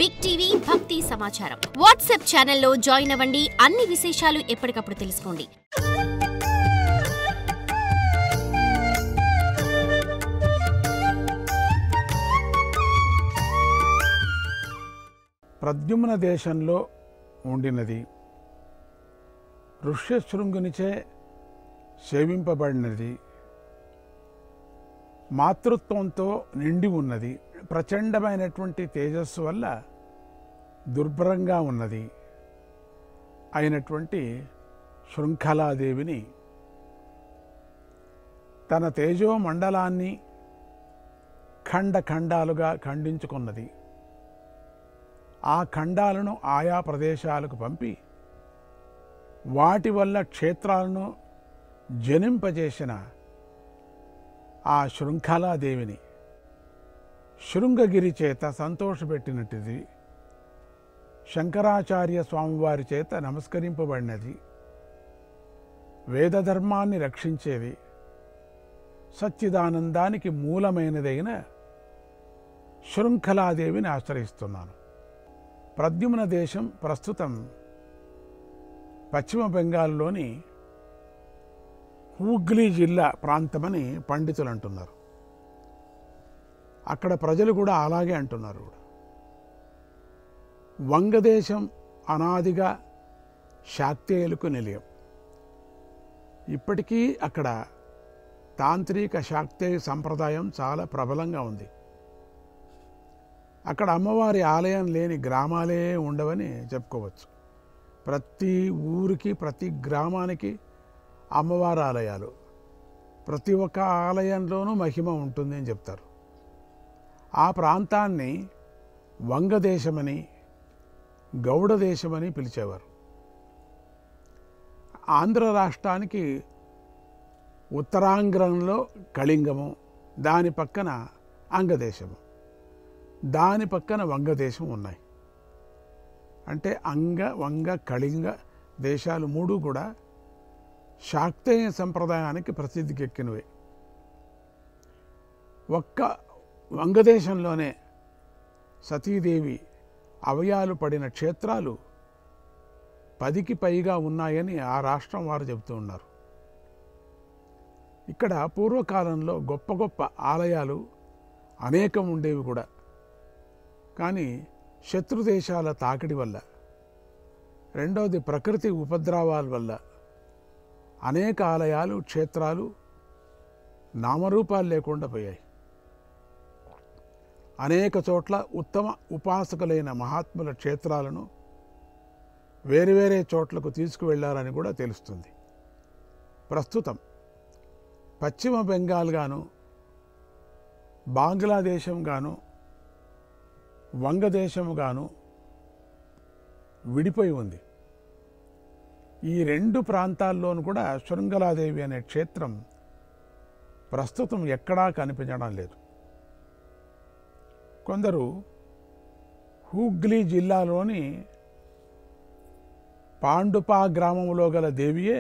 Big TV భక్తి సమాచారం WhatsApp ఛానల్లో జాయిన్ అవ్వండి. అన్ని విశేషాలు ఎప్పటికప్పుడు తెలుసుకోండి. ప్రద్యుమ్న దేశంలో ఉండినది, ఋష్యశృంగునిచే సేవింపబడినది, మాతృత్వంతో నిండి ఉన్నది, ప్రచండమైనటువంటి తేజస్సు వల్ల దుర్భరంగా ఉన్నది అయినటువంటి శృంఖలాదేవిని తన తేజోమండలాన్ని ఖండాలుగా ఖండించుకున్నది. ఆ ఖండాలను ఆయా ప్రదేశాలకు పంపి వాటి వల్ల క్షేత్రాలను జనింపజేసిన ఆ శృంఖలాదేవిని శృంగగిరి చేత సంతోషపెట్టినట్టుది, శంకరాచార్య స్వామివారి చేత నమస్కరింపబడినది, వేదధర్మాన్ని రక్షించేది, సచ్చిదానందానికి మూలమైనదైన శృంఖలాదేవిని ఆశ్రయిస్తున్నాను. ప్రద్యుమ్న దేశం ప్రస్తుతం పశ్చిమ బెంగాల్లోని హూగ్లీ జిల్లా ప్రాంతమని పండితులు అంటున్నారు. అక్కడ ప్రజలు కూడా అలాగే అంటున్నారు. వంగదేశం అనాదిగా శాక్తేయులకు నిలయం. ఇప్పటికీ అక్కడ తాంత్రిక శాక్తేయ సంప్రదాయం చాలా ప్రబలంగా ఉంది. అక్కడ అమ్మవారి ఆలయం లేని గ్రామాలే ఉండవని చెప్పుకోవచ్చు. ప్రతి ఊరికి, ప్రతి గ్రామానికి అమ్మవారి ఆలయాలు, ప్రతి ఒక్క ఆలయంలోనూ మహిమ ఉంటుంది అని చెప్తారు. ఆ ప్రాంతాన్ని వంగదేశమని, గౌడ దేశమని పిలిచేవారు. ఆంధ్ర రాష్ట్రానికి ఉత్తరాంధ్రంలో కళింగము, దాని పక్కన అంగదేశము, దాని పక్కన వంగదేశం ఉన్నాయి. అంటే వంగ, కళింగ దేశాలు మూడు కూడా శాక్తేయ సంప్రదాయానికి ప్రసిద్ధికెక్కినవే. ఒక్క వంగదేశంలోనే సతీదేవి అవయాలు పడిన క్షేత్రాలు 10కి పైగా ఉన్నాయని ఆ రాష్ట్రం వారు చెబుతూ ఉన్నారు. ఇక్కడ పూర్వకాలంలో గొప్ప గొప్ప ఆలయాలు అనేకం ఉండేవి కూడా. కానీ శత్రుదేశాల తాకిడి వల్ల, రెండవది ప్రకృతి ఉపద్రవాల వల్ల అనేక ఆలయాలు, క్షేత్రాలు నామరూపాలు లేకుండా పోయాయి. అనేక చోట్ల ఉత్తమ ఉపాసకులైన మహాత్ముల క్షేత్రాలను వేరే చోట్లకు తీసుకువెళ్లారని కూడా తెలుస్తుంది. ప్రస్తుతం పశ్చిమ బెంగాల్ గాను, బంగ్లాదేశం గాను, వంగదేశము గాను విడిపోయి ఉంది. ఈ రెండు ప్రాంతాల్లోనూ కూడా శృంఖలాదేవి అనే క్షేత్రం ప్రస్తుతం ఎక్కడా కనిపించడం లేదు. కొందరు హూగ్లీ జిల్లాలోని పాండుపా గ్రామంలో గల దేవియే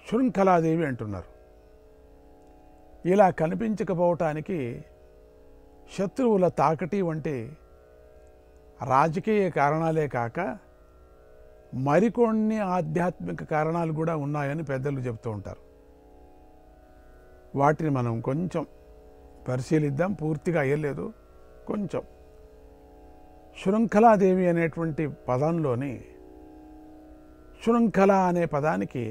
శృంఖలాదేవి అంటున్నారు. ఇలా కనిపించకపోవటానికి శత్రువుల తాకటి వంటి రాజకీయ కారణాలే కాక మరికొన్ని ఆధ్యాత్మిక కారణాలు కూడా ఉన్నాయని పెద్దలు చెప్తూ ఉంటారు. వాటిని మనం కొంచెం పరిశీలిద్దాం. పూర్తిగా అయ్యలేదు, కొంచెం. శృంఖలాదేవి అనేటువంటి పదంలోని శృంఖల అనే పదానికి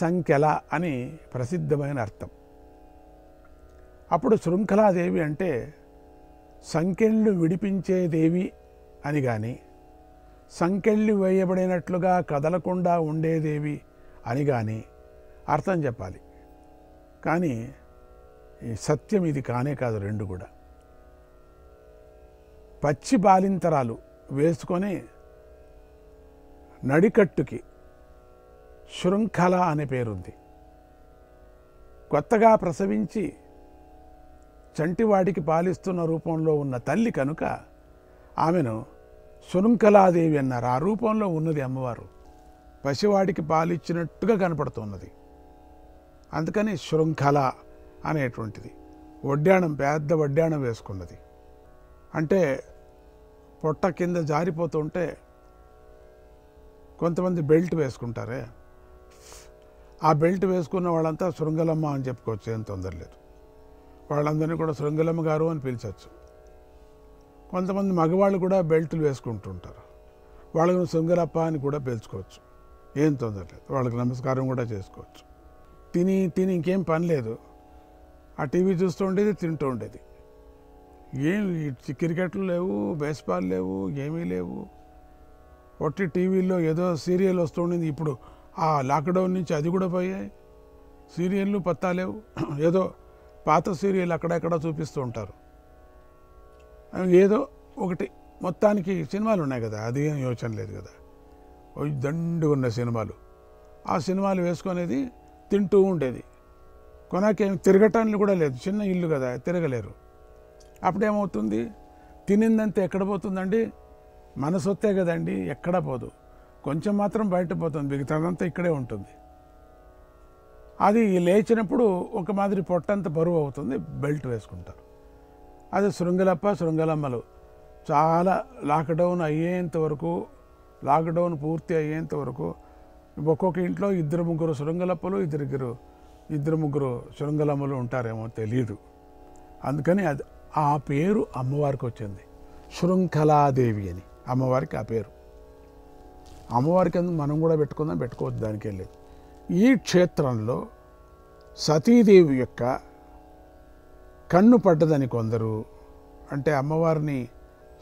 సంఖ్యల అని ప్రసిద్ధమైన అర్థం. అప్పుడు శృంఖలాదేవి అంటే సంకెళ్ళు విడిపించే దేవి అని కానీ, సంకెళ్ళు వేయబడినట్లుగా కదలకుండా ఉండేదేవి అని కానీ అర్థం చెప్పాలి. కానీ ఈ సత్యం ఇది కానే కాదు. రెండు కూడా పచ్చి బాలింతరాలు వేసుకొని నడికట్టుకి శృంఖల అనే పేరుంది. కొత్తగా ప్రసవించి చంటివాడికి పాలిస్తున్న రూపంలో ఉన్న తల్లి కనుక ఆమెను శృంఖలాదేవి అన్నారు. ఆ రూపంలో ఉన్నది అమ్మవారు. పసివాడికి పాలిచ్చినట్టుగా కనపడుతున్నది. అందుకని శృంఖల అనేటువంటిది. వడ్డాణం, పెద్ద వడ్డాణం వేసుకున్నది. అంటే పొట్ట కింద జారిపోతుంటే కొంతమంది బెల్ట్ వేసుకుంటారే, ఆ బెల్ట్ వేసుకున్న వాళ్ళంతా శృంగలమ్మ అని చెప్పుకోవచ్చు, ఏం తొందర లేదు. వాళ్ళందరినీ కూడా శృంగలమ్మ గారు అని పిలిచవచ్చు. కొంతమంది మగవాళ్ళు కూడా బెల్ట్లు వేసుకుంటుంటారు, వాళ్ళని శృంగలప్ప అని కూడా పిలుచుకోవచ్చు, ఏం తొందర లేదు. వాళ్ళకి నమస్కారం కూడా చేసుకోవచ్చు. తిని ఇంకేం పని లేదు, ఆ టీవీ చూస్తూ ఉండేది, తింటూ ఉండేది. ఏం క్రికెట్లు లేవు, బేస్బాల్ లేవు, ఏమీ లేవు. ఒట్టి టీవీల్లో ఏదో సీరియల్ వస్తూ ఉండింది. ఇప్పుడు ఆ లాక్డౌన్ నుంచి అది కూడా పోయాయి, సీరియళ్ళు పత్తా లేవు. ఏదో పాత సీరియల్ అక్కడెక్కడ చూపిస్తూ ఉంటారు, ఏదో ఒకటి. మొత్తానికి సినిమాలు ఉన్నాయి కదా, అది ఏం యోచన లేదు కదా, దండు ఉన్న సినిమాలు. ఆ సినిమాలు వేసుకునేది, తింటూ ఉండేది. కొనాకేం తిరగటానికి కూడా లేదు, చిన్న ఇల్లు కదా, తిరగలేరు. అప్పుడేమవుతుంది, తినిందంతా ఎక్కడ పోతుందండి? మన సొత్తే కదండి, ఎక్కడా పోదు. కొంచెం మాత్రం బయట పోతుంది, మిగతాదంతా ఇక్కడే ఉంటుంది. అది లేచినప్పుడు ఒక మాదిరి పొట్టంతా బరువు అవుతుంది, బెల్ట్ వేసుకుంటారు. అది శృంగలప్ప శృంగలమ్మలు చాలా లాక్డౌన్ అయ్యేంత వరకు, లాక్డౌన్ పూర్తి అయ్యేంత వరకు ఒక్కొక్క ఇంట్లో 2-3 శృంగలప్పలు, 2-3 శృంగలమ్మలు ఉంటారేమో తెలియదు. అందుకని అది ఆ పేరు అమ్మవారికి వచ్చింది, శృంఖలాదేవి అని అమ్మవారికి ఆ పేరు. అమ్మవారికి అందుకు మనం కూడా పెట్టుకోవద్దు, దానికి వెళ్ళేది. ఈ క్షేత్రంలో సతీదేవి యొక్క కన్ను పడ్డదని కొందరు, అంటే అమ్మవారిని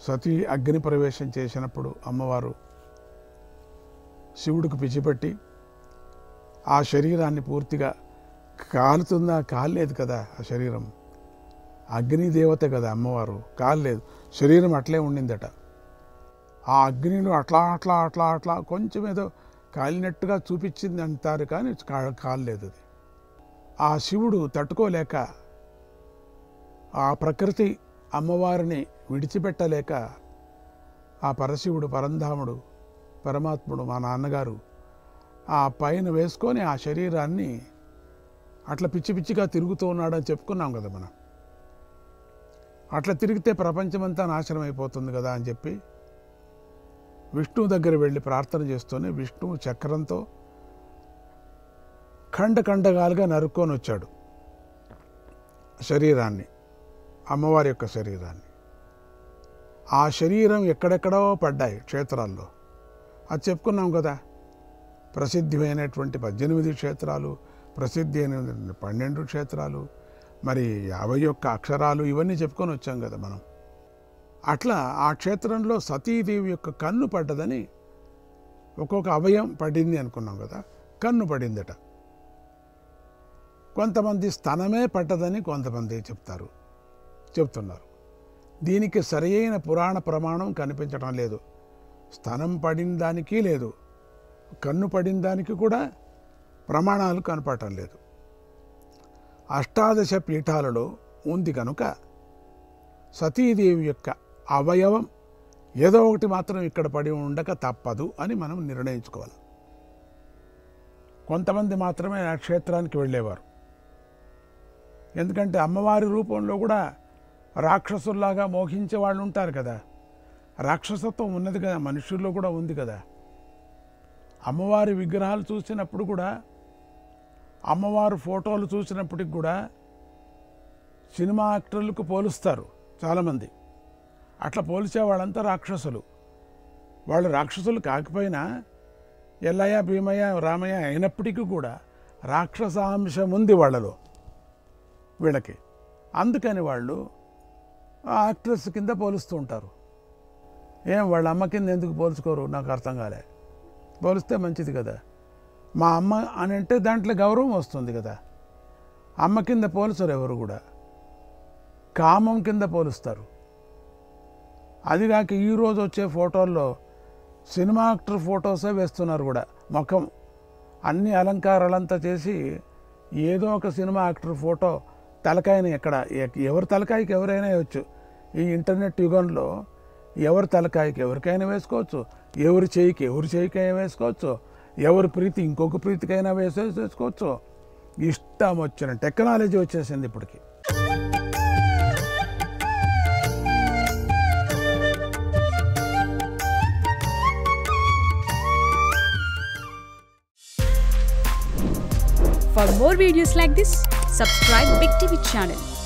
సతీ అగ్ని ప్రవేశం చేసినప్పుడు అమ్మవారు శివుడికి పిచ్చిపెట్టి ఆ శరీరాన్ని పూర్తిగా కాలుతుందా, కాలేదు కదా, ఆ శరీరం అగ్నిదేవత కదా అమ్మవారు, కాలేదు, శరీరం అట్లే ఉండిందట. ఆ అగ్నిలో అట్లా కొంచెం ఏదో కాలినట్టుగా చూపించింది అంటారు, కానీ కాలేదు అది. ఆ శివుడు తట్టుకోలేక, ఆ ప్రకృతి అమ్మవారిని విడిచిపెట్టలేక, ఆ పరశివుడు, పరంధాముడు, పరమాత్ముడు, మా నాన్నగారు ఆ పైన వేసుకొని ఆ శరీరాన్ని అట్లా పిచ్చిగా తిరుగుతూ ఉన్నాడని చెప్పుకున్నాం కదా మనం. అట్లా తిరిగితే ప్రపంచమంతా నాశనం అయిపోతుంది కదా అని చెప్పి విష్ణువు దగ్గర వెళ్ళి ప్రార్థన చేస్తూనే విష్ణువు చక్రంతో ఖండఖండగాలుగా నరుక్కొని వచ్చాడు శరీరాన్ని, అమ్మవారి యొక్క శరీరాన్ని. ఆ శరీరం ఎక్కడెక్కడో పడ్డాయి క్షేత్రాల్లో, అది చెప్పుకున్నాం కదా. ప్రసిద్ధమైనటువంటి 18 క్షేత్రాలు, ప్రసిద్ధి అయిన 12 క్షేత్రాలు, మరి 51 అక్షరాలు, ఇవన్నీ చెప్పుకొని వచ్చాం కదా మనం. అట్లా ఆ క్షేత్రంలో సతీదేవి యొక్క కన్ను పడ్డదని, ఒక్కొక్క అవయం పడింది అనుకున్నాం కదా, కన్ను పడిందట. కొంతమంది స్తనమే పడ్డదని కొంతమంది చెప్తున్నారు. దీనికి సరియైన పురాణ ప్రమాణం కనిపించడం లేదు. స్తనం పడిన దానికి లేదు, కన్ను పడిన దానికి కూడా ప్రమాణాలు కనపడటం లేదు. 18 పీఠాలలో ఉంది కనుక సతీదేవి యొక్క అవయవం ఏదో ఒకటి మాత్రం ఇక్కడ పడి ఉండక తప్పదు అని మనం నిర్ణయించుకోవాలి. కొంతమంది మాత్రమే ఆ క్షేత్రానికి వెళ్ళేవారు. ఎందుకంటే అమ్మవారి రూపంలో కూడా రాక్షసుల్లాగా మోహించే వాళ్ళు ఉంటారు కదా, రాక్షసత్వం ఉన్నది కదా, మనుషుల్లో కూడా ఉంది కదా. అమ్మవారి విగ్రహాలు చూసినప్పుడు కూడా, అమ్మవారు ఫోటోలు చూసినప్పటికి కూడా సినిమా యాక్టర్లకు పోలుస్తారు చాలామంది. అట్లా పోల్చే వాళ్ళంతా రాక్షసులు. వాళ్ళు రాక్షసులు కాకపోయినా ఎల్లయ్య, భీమయ్య, రామయ్య అయినప్పటికీ కూడా రాక్షసాంశం ఉంది వాళ్ళలో, వీళ్ళకి. అందుకని వాళ్ళు ఆ యాక్ట్రెస్ కింద పోలుస్తూ ఉంటారు. వాళ్ళ అమ్మ కింద ఎందుకు పోల్చుకోరు నాకు అర్థం కాలే. పోలిస్తే మంచిది కదా, మా అమ్మ అని అంటే దాంట్లో గౌరవం వస్తుంది కదా. అమ్మ కింద పోల్చరు ఎవరు కూడా, కామం కింద పోలుస్తారు. అదిగాక ఈరోజు వచ్చే ఫోటోల్లో సినిమా యాక్టర్ ఫొటోసే వేస్తున్నారు కూడా. ముఖం అన్ని అలంకారాలంతా చేసి ఏదో ఒక సినిమా యాక్టర్ ఫోటో, తలకాయని ఎవరి తలకాయకి ఎవరైనా వేయచ్చు. ఈ ఇంటర్నెట్ యుగంలో ఎవరి తలకాయకి ఎవరికైనా వేసుకోవచ్చు, ఎవరి చేయికైనా వేసుకోవచ్చు, ఎవరి ప్రీతి ఇంకొక ప్రీతికైనా వేసుకోవచ్చు. ఇష్టం వచ్చిన టెక్నాలజీ వచ్చేసింది ఇప్పటికి. For more videos like this, subscribe Big TV channel.